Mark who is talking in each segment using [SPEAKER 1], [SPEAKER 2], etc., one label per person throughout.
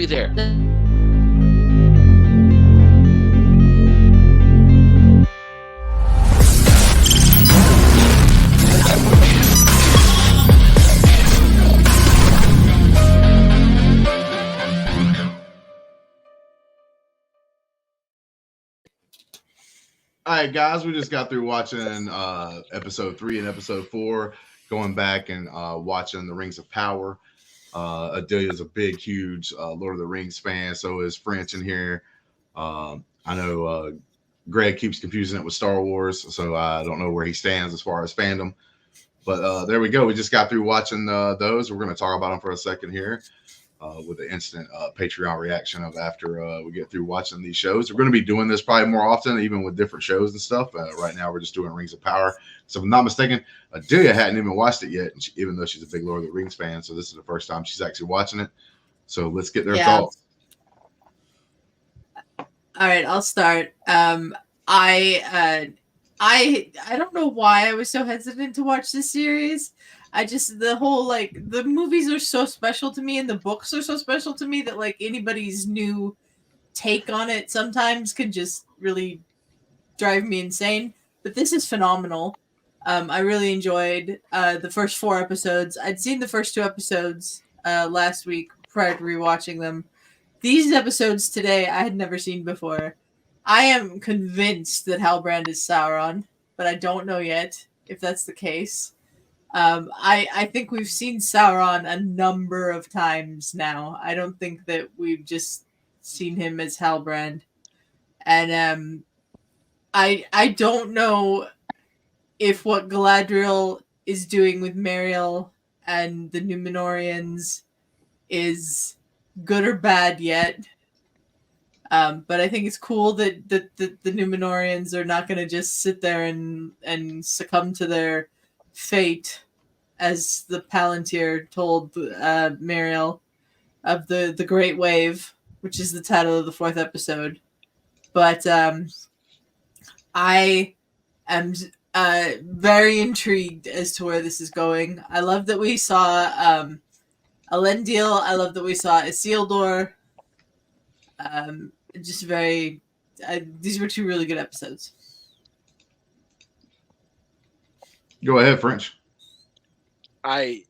[SPEAKER 1] you there.
[SPEAKER 2] All right, guys, we just got through watching episode 3 and episode 4, going back and watching the Rings of Power. Adelia's a big, huge Lord of the Rings fan. So is French in here. I know Greg keeps confusing it with Star Wars, so I don't know where he stands as far as fandom. But there we go. We just got through watching those. We're going to talk about them for a second here. With the instant Patreon reaction of after we get through watching these shows. We're going to be doing this probably more often, even with different shows and stuff. Right now, we're just doing Rings of Power. So if I'm not mistaken, Adelia hadn't even watched it yet, even though she's a big Lord of the Rings fan. So this is the first time she's actually watching it. So let's get their thoughts.
[SPEAKER 3] All right, I'll start. I don't know why I was so hesitant to watch this series. The whole, the movies are so special to me and the books are so special to me that, anybody's new take on it sometimes can just really drive me insane. But this is phenomenal. I really enjoyed the first 4 episodes. I'd seen the first 2 episodes last week prior to rewatching them. These episodes today I had never seen before. I am convinced that Halbrand is Sauron, but I don't know yet if that's the case. I think we've seen Sauron a number of times now. I don't think that we've just seen him as Halbrand. And I don't know if what Galadriel is doing with Meriel and the Númenóreans is good or bad yet. But I think it's cool that the Númenóreans are not going to just sit there and succumb to their fate, as the Palantir told Meriel of the Great Wave, which is the title of the 4th episode. But I am very intrigued as to where this is going. I love that we saw Elendil. I love that we saw Isildur. These were 2 really good episodes.
[SPEAKER 2] Go ahead, French.
[SPEAKER 1] I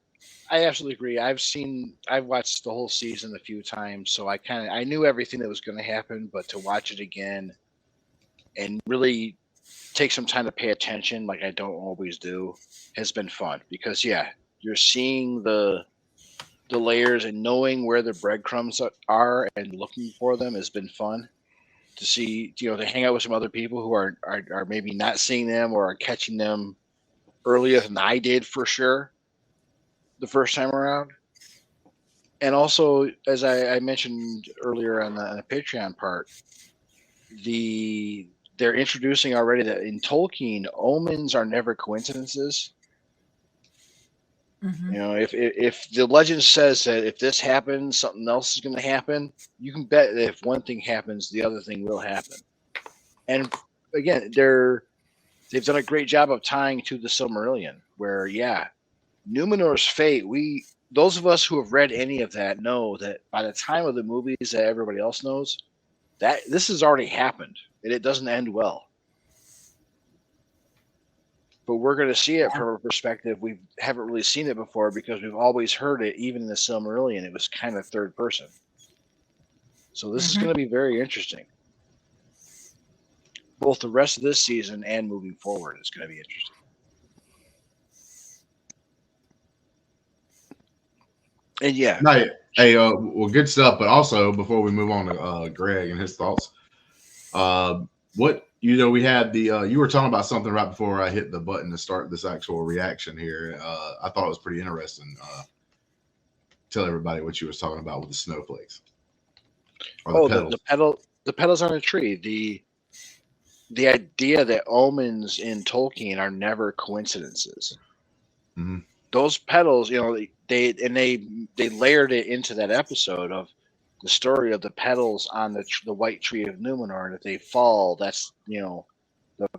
[SPEAKER 1] absolutely agree. I've watched the whole season a few times, so I knew everything that was going to happen, but to watch it again and really take some time to pay attention, like I don't always do, has been fun. Because you're seeing the layers and knowing where the breadcrumbs are and looking for them has been fun. To see, to hang out with some other people who are maybe not seeing them or are catching them earlier than I did for sure the first time around. And also, as I mentioned earlier on the Patreon part, they're introducing already that in Tolkien, omens are never coincidences.
[SPEAKER 3] Mm-hmm.
[SPEAKER 1] If the legend says that if this happens, something else is going to happen, you can bet that if one thing happens, the other thing will happen. And again, they've done a great job of tying to the Silmarillion, where Numenor's fate. Those of us who have read any of that know that by the time of the movies that everybody else knows, that this has already happened and it doesn't end well. But we're going to see it from a perspective we haven't really seen it before, because we've always heard it. Even in the Silmarillion, it was kind of third person. So this is going to be very interesting. Both the rest of this season and moving forward is going to be interesting. And
[SPEAKER 2] Right. Hey, well, good stuff. But also, before we move on to Greg and his thoughts, we had you were talking about something right before I hit the button to start this actual reaction here. I thought it was pretty interesting. Tell everybody what you was talking about with the snowflakes.
[SPEAKER 1] The petals on a tree. The idea that omens in Tolkien are never coincidences.
[SPEAKER 2] Mm-hmm.
[SPEAKER 1] Those petals, they layered it into that episode of the story of the petals on the white tree of Numenor, and if they fall, that's the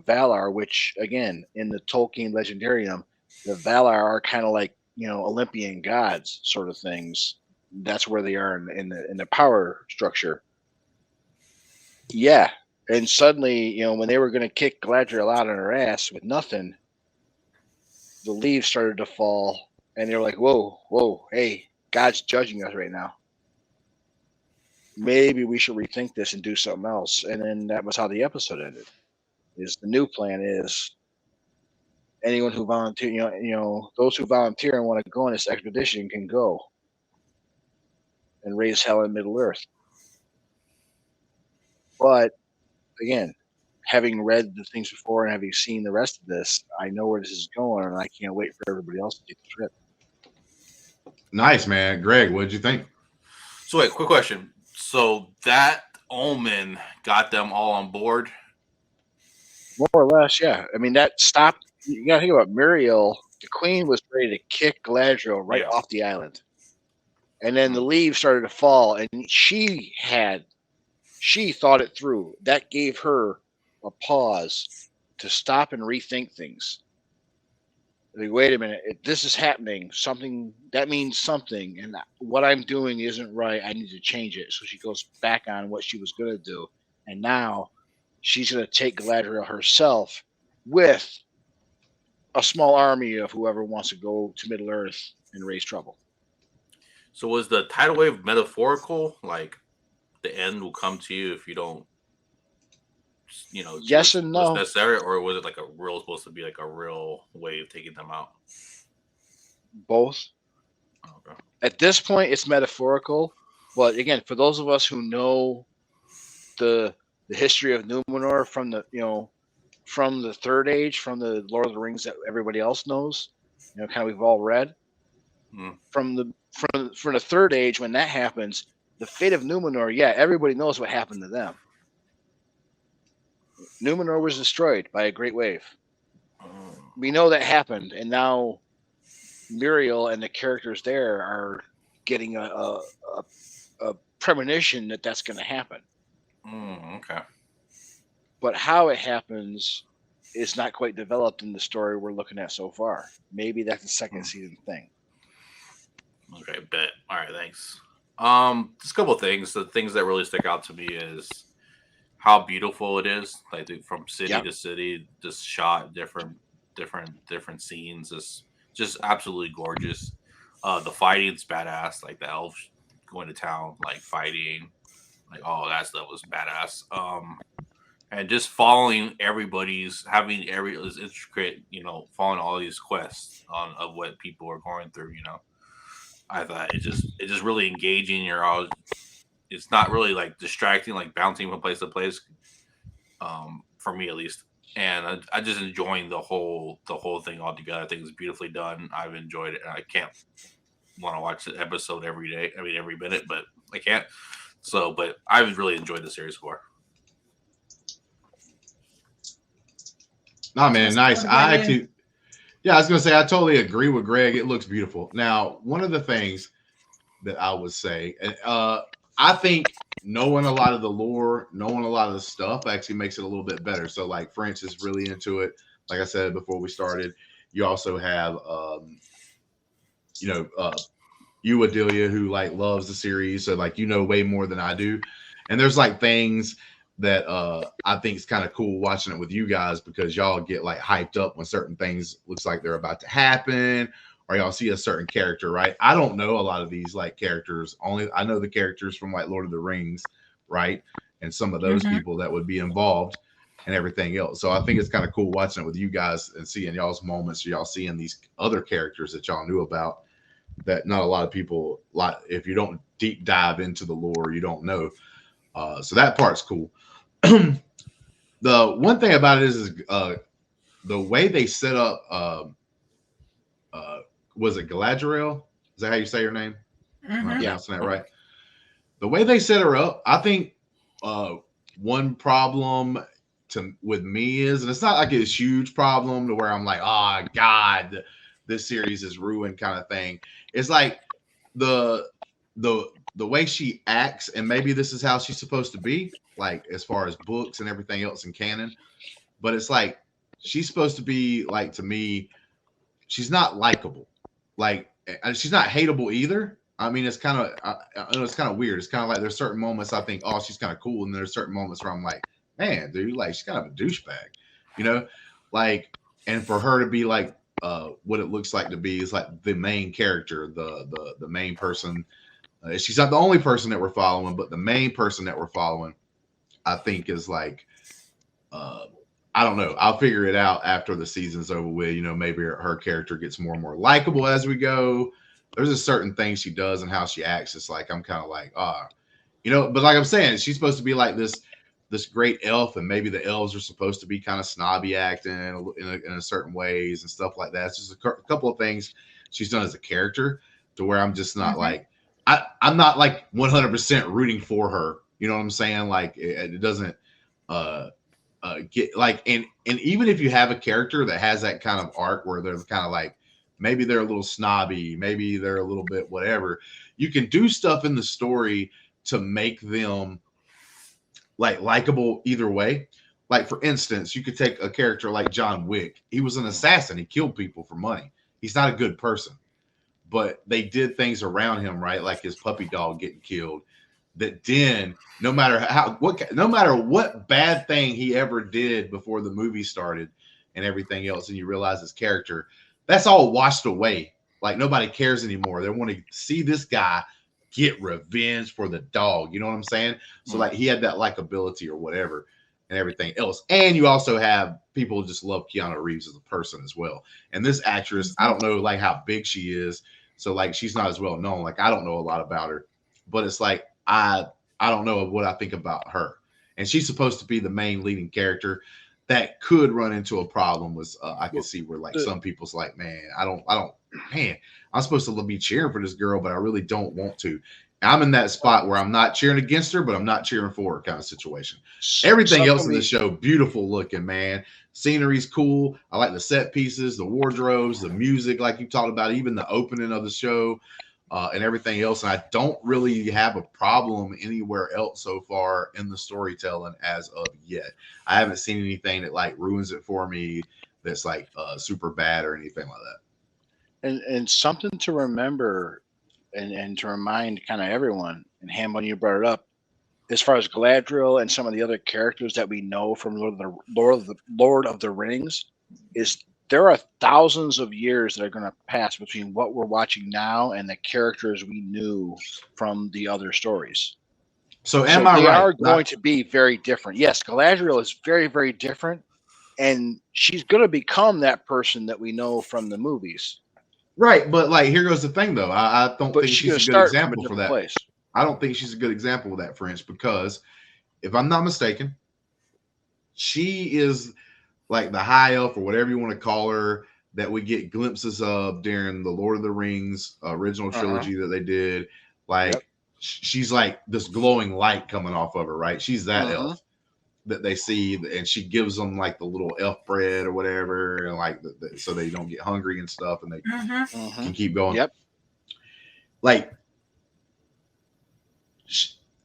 [SPEAKER 1] Valar, which again in the Tolkien legendarium, the Valar are kind of like Olympian gods sort of things, that's where they are in the power structure. Yeah. And suddenly, when they were going to kick Galadriel out on her ass with nothing, the leaves started to fall, and they were like, whoa, hey, God's judging us right now. Maybe we should rethink this and do something else. And then that was how the episode ended. Is the new plan is anyone who volunteer, those who volunteer and want to go on this expedition can go and raise hell in Middle Earth. But again, having read the things before and having seen the rest of this, I know where this is going, and I can't wait for everybody else to take the trip.
[SPEAKER 2] Nice, man. Greg, what did you think?
[SPEAKER 4] So wait, quick question. So that omen got them all on board?
[SPEAKER 1] More or less, yeah. I mean, that stopped. You got to think about Muriel. The queen was ready to kick Galadriel right off the island. And then the leaves started to fall, and she thought it through. That gave her a pause to stop and rethink things. Like, wait a minute, if this is happening, something that means something, and what I'm doing isn't right. I need to change it. So she goes back on what she was going to do, and now she's going to take Galadriel herself with a small army of whoever wants to go to Middle Earth and raise trouble.
[SPEAKER 4] So was the tidal wave metaphorical? Like the end will come to you if you don't,
[SPEAKER 1] yes and no.
[SPEAKER 4] Necessary, or was it like supposed to be like a real wave taking them out?
[SPEAKER 1] Both. Okay. At this point, it's metaphorical, but again, for those of us who know the history of Numenor from the Third Age, from the Lord of the Rings that everybody else knows, kind of we've all read. From the Third Age, when that happens, the fate of Numenor, everybody knows what happened to them. Numenor was destroyed by a great wave. We know that happened, and now Muriel and the characters there are getting a premonition that that's going to happen.
[SPEAKER 4] Okay.
[SPEAKER 1] But how it happens is not quite developed in the story we're looking at so far. Maybe that's a second season thing.
[SPEAKER 4] Okay, bet. All right, thanks. Just a couple of things. The things that really stick out to me is how beautiful it is. Like from city to city, just shot different scenes. It's just absolutely gorgeous. The fighting's badass. Like the elves going to town, like fighting, like all that stuff was badass. And just following having this intricate, following all these quests of what people are going through, I thought it's just really engaging. It's not really like distracting, like bouncing from place to place, for me at least. And I just enjoying the whole thing altogether. I think it's beautifully done. I've enjoyed it, and I can't want to watch the episode every day. I mean, every minute, but I can't. So, but I've really enjoyed the series so far.
[SPEAKER 2] Nah, man, nice. I was gonna say I totally agree with Greg. It looks beautiful. Now, one of the things that I would say, I think knowing a lot of the lore, knowing a lot of the stuff actually makes it a little bit better. So, like, French is really into it. Like I said before we started, you also have, you, Adelia, who like loves the series, so like way more than I do. And there's like things that I think is kind of cool watching it with you guys, because y'all get like hyped up when certain things looks like they're about to happen, or y'all see a certain character, right? I don't know a lot of these like characters. Only I know the characters from like Lord of the Rings, right? And some of those people that would be involved and everything else. So I think it's kind of cool watching it with you guys and seeing y'all's moments, y'all seeing these other characters that y'all knew about that not a lot of people, like, if you don't deep dive into the lore, you don't know. So that part's cool. The one thing about it is the way they set up was it Galadriel? Is that how you say her name? Am I pronouncing that right? The way they set her up, I think one problem with me is, and it's not like a huge problem to where I'm like, oh God, this series is ruined kind of thing. It's like the way she acts, and maybe this is how she's supposed to be, like as far as books and everything else in canon. But it's like she's supposed to be like, to me, she's not likable. Like, she's not hateable either, I mean, it's kind of, I know it's kind of weird. It's kind of like there's certain moments I think, oh, she's kind of cool, and there's certain moments where I'm like, man, dude, like she's kind of a douchebag, you know, like, and for her to be like, what it looks like to be is like the main character, the main person. She's not the only person that we're following, but the main person that we're following, I think, is like, I don't know. I'll figure it out after the season's over with. You know, maybe her character gets more and more likable as we go. There's a certain thing she does and how she acts. It's like I'm kind of like, you know. But like I'm saying, she's supposed to be like this great elf, and maybe the elves are supposed to be kind of snobby acting in a certain ways and stuff like that. It's just a couple of things she's done as a character to where I'm just not like I'm not like 100% rooting for her. You know what I'm saying? Like it doesn't get like, and even if you have a character that has that kind of arc where they're kind of like, maybe they're a little snobby, maybe they're a little bit whatever, you can do stuff in the story to make them like likable either way. Like for instance, you could take a character like John Wick. He was an assassin. He killed people for money. He's not a good person, but they did things around him, right? Like his puppy dog getting killed. That then, no matter what bad thing he ever did before the movie started and everything else, and you realize his character, that's all washed away. Like nobody cares anymore. They want to see this guy get revenge for the dog. You know what I'm saying? So like he had that likability or whatever and everything else. And you also have people who just love Keanu Reeves as a person as well. And this actress, I don't know like how big she is. So like she's not as well known. Like I don't know a lot about her, but it's like I don't know what I think about her. And she's supposed to be the main leading character that could run into a problem with I can see where like some people's like, man, I'm supposed to be cheering for this girl, but I really don't want to. I'm in that spot where I'm not cheering against her, but I'm not cheering for her kind of situation. Everything else in the show, beautiful looking, man. Scenery's cool. I like the set pieces, the wardrobes, the music, like you talked about, even the opening of the show and everything else. And I don't really have a problem anywhere else so far in the storytelling as of yet. I haven't seen anything that like ruins it for me that's like super bad or anything like that.
[SPEAKER 1] And something to remember and to remind kind of everyone, and Hambone, you brought it up, as far as Galadriel and some of the other characters that we know from Lord of the Rings, is there are thousands of years that are going to pass between what we're watching now and the characters we knew from the other stories.
[SPEAKER 2] So am I right?
[SPEAKER 1] They are going to be very different. Yes, Galadriel is very, very different, and she's going to become that person that we know from the movies.
[SPEAKER 2] Right, but like here goes the thing though. I don't think she's a good example for that.
[SPEAKER 1] Place.
[SPEAKER 2] I don't think she's a good example of that, French, because if I'm not mistaken, she is like the high elf or whatever you want to call her that we get glimpses of during the Lord of the Rings original trilogy that they did. Like she's like this glowing light coming off of her, right? She's that elf that they see, and she gives them like the little elf bread or whatever, and like so they don't get hungry and stuff, and they can keep going.
[SPEAKER 1] Yep.
[SPEAKER 2] Like,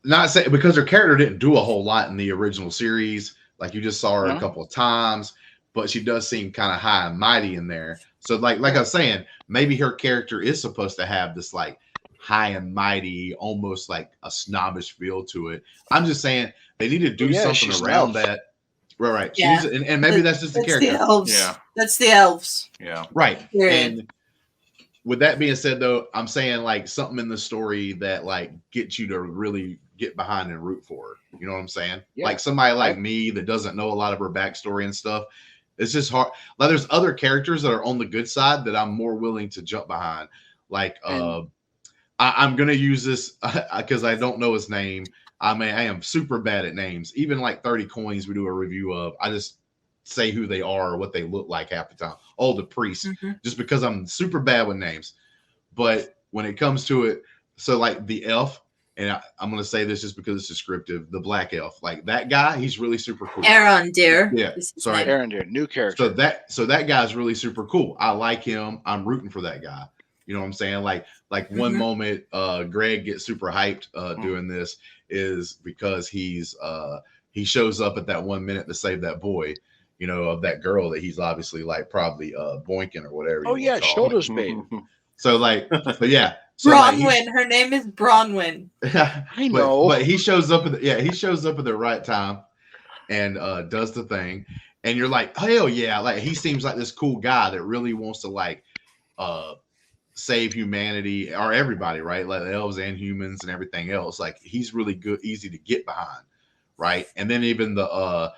[SPEAKER 2] not saying because her character didn't do a whole lot in the original series. Like you just saw her a couple of times, but she does seem kind of high and mighty in there. So like I was saying, maybe her character is supposed to have this like high and mighty, almost like a snobbish feel to it. I'm just saying they need to do something around that. Right.
[SPEAKER 3] Yeah.
[SPEAKER 2] And maybe that's just the character.
[SPEAKER 3] The elves.
[SPEAKER 4] Yeah.
[SPEAKER 3] That's the elves.
[SPEAKER 4] Yeah.
[SPEAKER 2] Right.
[SPEAKER 3] Yeah.
[SPEAKER 2] And with that being said, though, I'm saying like something in the story that like gets you to really get behind and root for her. You know what I'm saying? Yeah. Like somebody like me that doesn't know a lot of her backstory and stuff. It's just hard. Like there's other characters that are on the good side that I'm more willing to jump behind. Like I'm gonna use this because I don't know his name. I mean, I am super bad at names. Even like 30 Coins we do a review of. I just say who they are or what they look like half the time. Oh, the priest, just because I'm super bad with names. But when it comes to it, so like the elf, and I'm going to say this just because it's descriptive, the black elf, like that guy, he's really super cool.
[SPEAKER 3] Arondir.
[SPEAKER 2] Yeah, sorry.
[SPEAKER 1] Arondir, new character.
[SPEAKER 2] So that guy's really super cool. I like him. I'm rooting for that guy. You know what I'm saying? Like one moment, Greg gets super hyped doing this is because he shows up at that 1 minute to save that boy, you know, of that girl that he's obviously like probably boinking or whatever.
[SPEAKER 1] Oh yeah, shoulders babe.
[SPEAKER 2] So like, but yeah. So like,
[SPEAKER 3] Bronwyn. Her name is Bronwyn.
[SPEAKER 1] I know.
[SPEAKER 2] But he shows up at he shows up at the right time and does the thing. And you're like, hell yeah. Like he seems like this cool guy that really wants to like save humanity or everybody, right? Like the elves and humans and everything else. Like he's really good, easy to get behind, right? And then even the old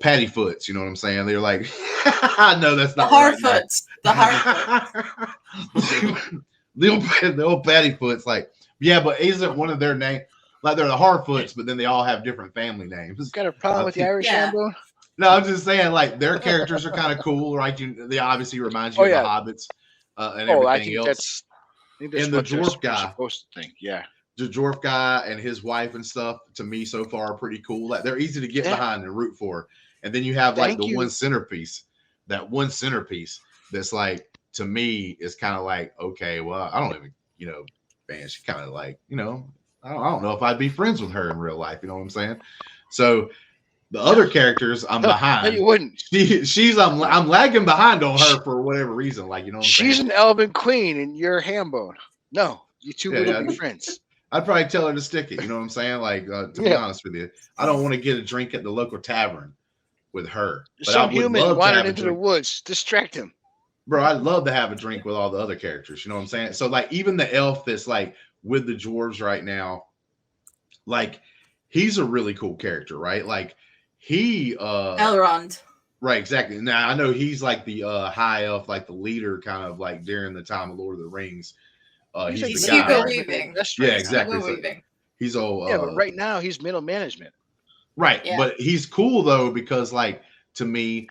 [SPEAKER 2] Pattyfoots, you know what I'm saying? They're like, no, that's not right.
[SPEAKER 3] The Harfoots.
[SPEAKER 2] The old Pattyfoots, like, yeah, but isn't one of their names like they're the Harfoots, but then they all have different family names?
[SPEAKER 1] Got a problem with the Irish Hambone?
[SPEAKER 2] No, I'm just saying, like, their characters are kind of cool, right? They obviously remind you of the Hobbits and everything else.
[SPEAKER 1] I think that's
[SPEAKER 2] and the
[SPEAKER 1] what
[SPEAKER 2] dwarf guy,
[SPEAKER 1] supposed to think, yeah.
[SPEAKER 2] The dwarf guy and his wife and stuff, to me, so far, are pretty cool. Like, they're easy to get behind and root for. And then you have, like, one centerpiece. That one centerpiece that's, like, to me, is kind of like, okay, well, I don't even, you know, man, she kind of like, you know, I don't know if I'd be friends with her in real life. You know what I'm saying? So the other characters, I'm behind.
[SPEAKER 1] No, you wouldn't.
[SPEAKER 2] I'm lagging behind on her for whatever reason. Like, you know what I'm saying?
[SPEAKER 1] She's an elven queen and you're Hambone. No, you two wouldn't be friends.
[SPEAKER 2] I'd probably tell her to stick it. You know what I'm saying? Like, to be honest with you, I don't want to get a drink at the local tavern with her. But
[SPEAKER 1] some human wandering into the woods. Distract him.
[SPEAKER 2] Bro, I'd love to have a drink with all the other characters. You know what I'm saying? So, like, even the elf that's, like, with the dwarves right now, like, he's a really cool character, right? Like, he...
[SPEAKER 3] Elrond.
[SPEAKER 2] Right, exactly. Now, I know he's, like, the high elf, like, the leader kind of, like, during the time of Lord of the Rings. He's the guy.
[SPEAKER 3] Hugo Weaving.
[SPEAKER 2] Yeah, exactly. So he's all...
[SPEAKER 1] yeah, but right now, he's middle management.
[SPEAKER 2] Right, but he's cool, though, because, like, to me...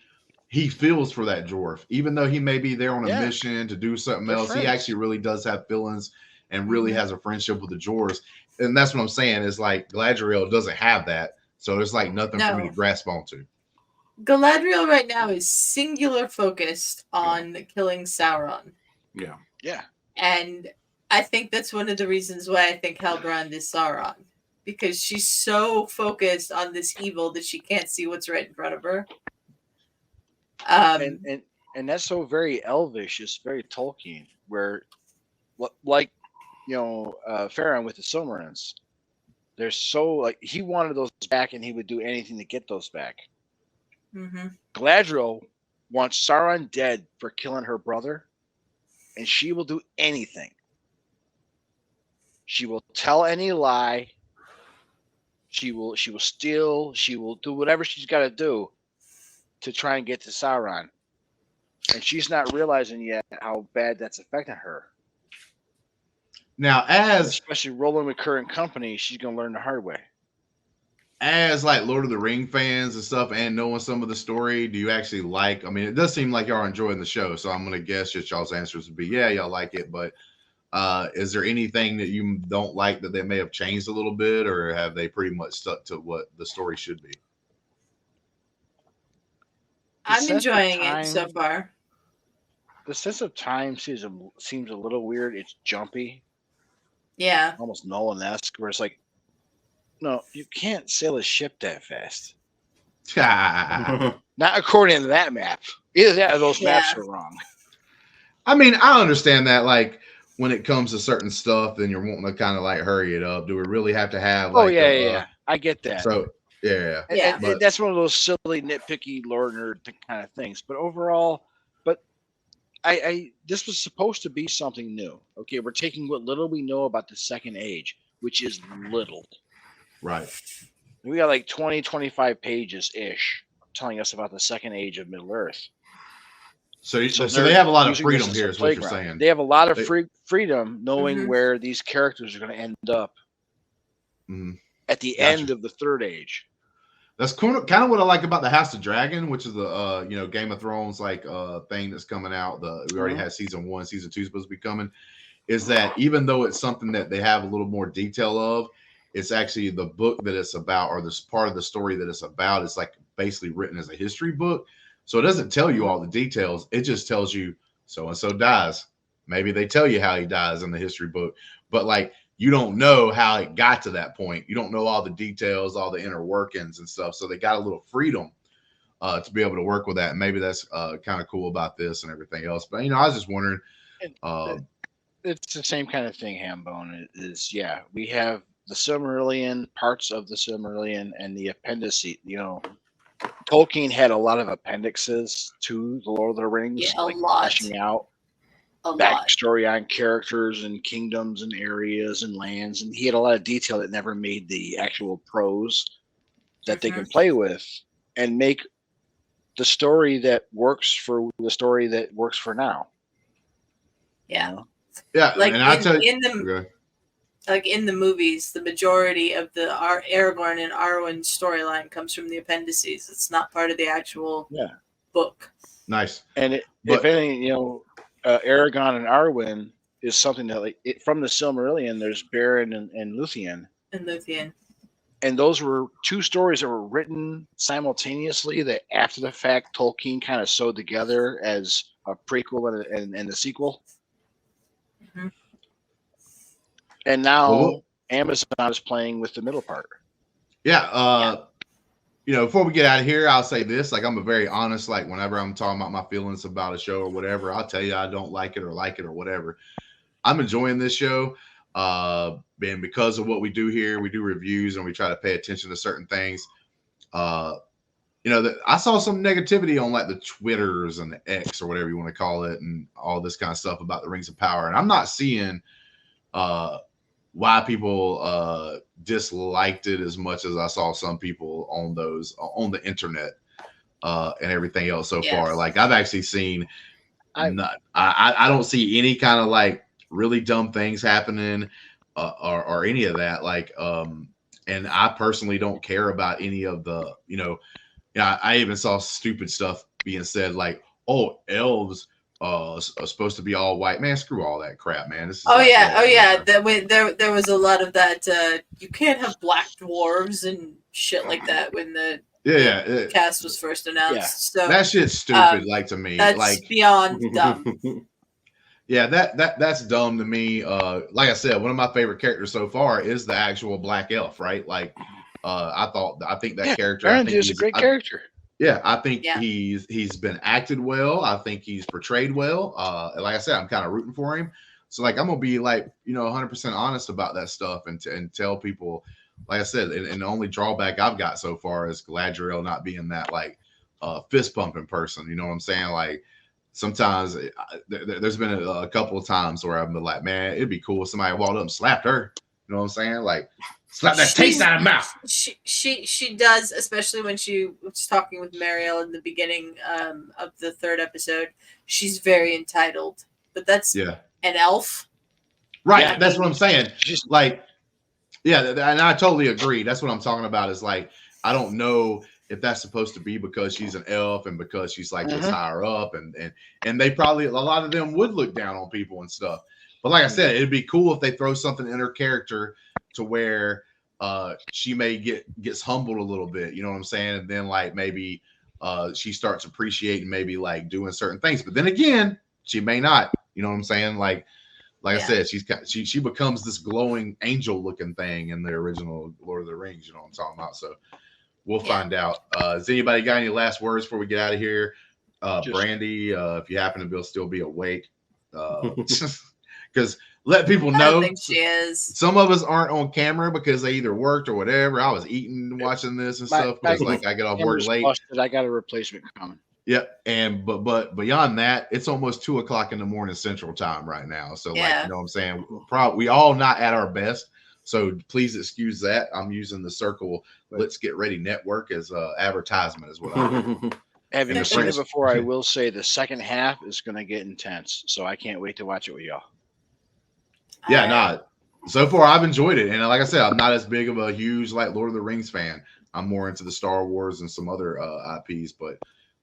[SPEAKER 2] he feels for that dwarf, even though he may be there on a mission to do something else. Friends. He actually really does have feelings and really has a friendship with the dwarves. And that's what I'm saying is like Galadriel doesn't have that. So there's like nothing for me to grasp onto.
[SPEAKER 3] Galadriel right now is singular focused on killing Sauron.
[SPEAKER 4] Yeah.
[SPEAKER 1] Yeah.
[SPEAKER 3] And I think that's one of the reasons why I think Halbrand is Sauron. Because she's so focused on this evil that she can't see what's right in front of her.
[SPEAKER 1] And that's so very elvish. It's very Tolkien, where, like, you know, Farron with the Silmarils. They're so like he wanted those back, and he would do anything to get those back.
[SPEAKER 3] Mm-hmm.
[SPEAKER 1] Galadriel wants Sauron dead for killing her brother, and she will do anything. She will tell any lie. She will steal. She will do whatever she's got to do to try and get to Sauron. And she's not realizing yet how bad that's affecting her.
[SPEAKER 2] Now,
[SPEAKER 1] especially rolling with current company, she's going to learn the hard way.
[SPEAKER 2] As like Lord of the Ring fans and stuff and knowing some of the story, do you actually like, I mean, it does seem like y'all are enjoying the show, so I'm going to guess that y'all's answers would be, yeah, y'all like it, but is there anything that you don't like that they may have changed a little bit, or have they pretty much stuck to what the story should be?
[SPEAKER 3] I'm enjoying it so far.
[SPEAKER 1] The sense of time seems a little weird. It's jumpy.
[SPEAKER 3] Yeah.
[SPEAKER 1] Almost Nolan-esque, where it's like, no, you can't sail a ship that fast. Not according to that map. Either that or those maps are wrong.
[SPEAKER 2] I mean, I understand that, like, when it comes to certain stuff, then you're wanting to kind of, like, hurry it up. Do we really have to have, like...
[SPEAKER 1] yeah. I get that.
[SPEAKER 2] So... Yeah.
[SPEAKER 1] And that's one of those silly, nitpicky lore nerd kind of things. But overall, I this was supposed to be something new. Okay, we're taking what little we know about the Second Age, which is little.
[SPEAKER 2] Right.
[SPEAKER 1] We got like 20, 25 pages-ish telling us about the Second Age of Middle-earth.
[SPEAKER 2] So they have a lot of freedom here is what you're saying.
[SPEAKER 1] They have a lot of freedom knowing where these characters are going to end up at the end of the Third Age.
[SPEAKER 2] That's kind of what I like about the House of Dragon, which is the Game of Thrones like thing that's coming out. We already had season 1, season 2 is supposed to be coming. Is that even though it's something that they have a little more detail of, it's actually the book that it's about, or this part of the story that it's about. It's like basically written as a history book, so it doesn't tell you all the details. It just tells you so and so dies. Maybe they tell you how he dies in the history book, but like. You don't know how it got to that point. You don't know all the details, all the inner workings and stuff. So they got a little freedom to be able to work with that. And maybe that's kind of cool about this and everything else. But, you know, I was just wondering,
[SPEAKER 1] It's the same kind of thing, Hambone. We have the Silmarillion, parts of the Silmarillion, and the appendices. Tolkien had a lot of appendixes to the Lord of the Rings,
[SPEAKER 3] Yeah, a lot.
[SPEAKER 1] fleshing out
[SPEAKER 3] A lot.
[SPEAKER 1] backstory on characters and kingdoms and areas and lands, and he had a lot of detail that never made the actual prose that they can play with and make the story that works for now.
[SPEAKER 3] Yeah.
[SPEAKER 2] Yeah,
[SPEAKER 3] Like
[SPEAKER 2] and I tell you,
[SPEAKER 3] in the movies, the majority of the Aragorn and Arwen storyline comes from the appendices. It's not part of the actual book.
[SPEAKER 2] nice.
[SPEAKER 1] And if anything, Aragorn and Arwen is something that from the Silmarillion, there's Beren and Luthien. And those were two stories that were written simultaneously that after the fact Tolkien kind of sewed together as a prequel and a sequel.
[SPEAKER 3] Mm-hmm.
[SPEAKER 1] And now Amazon is playing with the middle part.
[SPEAKER 2] Yeah. Before we get out of here, I'll say this. Like, I'm a very honest, like, whenever I'm talking about my feelings about a show or whatever, I'll tell you I don't like it or whatever. I'm enjoying this show. And because of what we do here, we do reviews and we try to pay attention to certain things. I saw some negativity on like the Twitters and the X or whatever you want to call it and all this kind of stuff about the Rings of Power. And I'm not seeing why people disliked it as much as I saw some people on the internet and everything else so far. Like, I've actually seen I don't see any kind of like really dumb things happening or any of that. Like, and I personally don't care about any of the, I even saw stupid stuff being said like, oh, elves are supposed to be all white. Man, screw all that crap, man. This is
[SPEAKER 3] There was a lot of that. You can't have black dwarves and shit like that when the cast was first announced.
[SPEAKER 2] Yeah.
[SPEAKER 3] So
[SPEAKER 2] that shit's stupid. Like, to me,
[SPEAKER 3] that's
[SPEAKER 2] like
[SPEAKER 3] beyond dumb.
[SPEAKER 2] Yeah, that's dumb to me. Like I said, one of my favorite characters so far is the actual black elf, right? Like, I think that character
[SPEAKER 1] is a great character.
[SPEAKER 2] Yeah, I think he's been acted well. I think he's portrayed well. Like I said, I'm kind of rooting for him. So like, I'm gonna be like, 100% honest about that stuff and tell people, like I said, and the only drawback I've got so far is Galadriel not being that like fist pumping person. You know what I'm saying? Like, sometimes there's been a couple of times where I've been like, man, it'd be cool if somebody walked up and slapped her. You know what I'm saying? Like, slap that taste out of her mouth.
[SPEAKER 3] She does, especially when she was talking with Mariel in the beginning of the third episode. She's very entitled, but that's an elf,
[SPEAKER 2] right? Yeah, that's what I'm saying. She's like, and I totally agree. That's what I'm talking about. Is like, I don't know if that's supposed to be because she's an elf and because she's like just higher up, and they probably, a lot of them would look down on people and stuff. But like I said, it'd be cool if they throw something in her character to where she may gets humbled a little bit, you know what I'm saying? And then like maybe she starts appreciating maybe like doing certain things. But then again, she may not, you know what I'm saying? Like I said, she becomes this glowing angel looking thing in the original Lord of the Rings, you know what I'm talking about? So we'll find out. Has anybody got any last words before we get out of here? Brandi, if you happen to still be awake, because let people know.
[SPEAKER 3] I think she is.
[SPEAKER 2] Some of us aren't on camera because they either worked or whatever. I was eating watching this and stuff because like I get off work late.
[SPEAKER 1] I got a replacement coming.
[SPEAKER 2] Yeah, and but beyond that, it's almost 2:00 in the morning Central Time right now. So like, you know what I'm saying? We all not at our best. So please excuse that. I'm using the Circle Let's Get Ready Network as advertisement is what I'm doing.
[SPEAKER 1] Having seen it before, I will say the second half is going to get intense. So I can't wait to watch it with y'all.
[SPEAKER 2] Yeah, so far I've enjoyed it. And like I said, I'm not as big of a huge like Lord of the Rings fan. I'm more into the Star Wars and some other IPs, but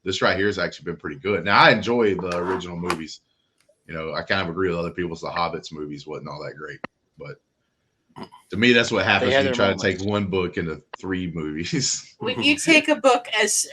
[SPEAKER 2] this right here has actually been pretty good. Now I enjoy the original movies. I kind of agree with other people. The Hobbits movies wasn't all that great, but to me, that's what happens when you try to take one book into 3 movies.
[SPEAKER 3] When you take a book as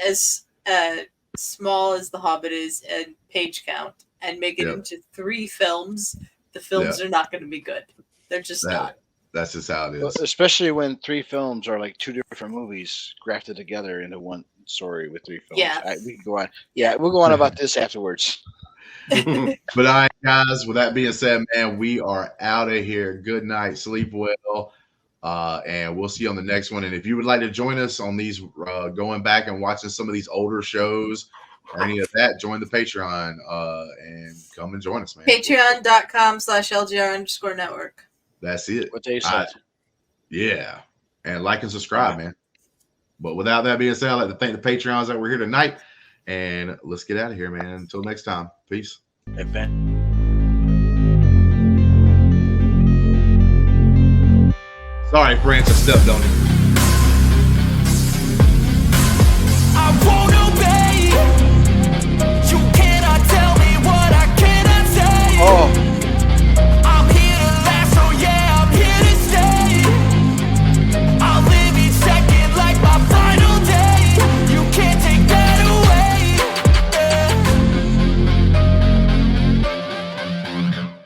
[SPEAKER 3] small as The Hobbit is and page count and make it into 3 films, the films are not going to be good. They're just not.
[SPEAKER 2] That's just how it is.
[SPEAKER 1] Especially when 3 films are like 2 different movies grafted together into one story with 3 films.
[SPEAKER 3] Yeah.
[SPEAKER 1] We can go on. Yeah, we'll go on about this afterwards.
[SPEAKER 2] But all right, guys, with that being said, man, we are out of here. Good night. Sleep well. And we'll see you on the next one. And if you would like to join us on these, going back and watching some of these older shows or any of that, join the Patreon and come and join us, man.
[SPEAKER 3] Patreon.com/LGR_network.
[SPEAKER 2] That's it.
[SPEAKER 1] What they said.
[SPEAKER 2] Yeah. And like and subscribe, man. But without that being said, I'd like to thank the Patreons that were here tonight. And let's get out of here, man. Until next time. Peace.
[SPEAKER 1] Hey, Ben.
[SPEAKER 2] Sorry, Francis, stepped on it.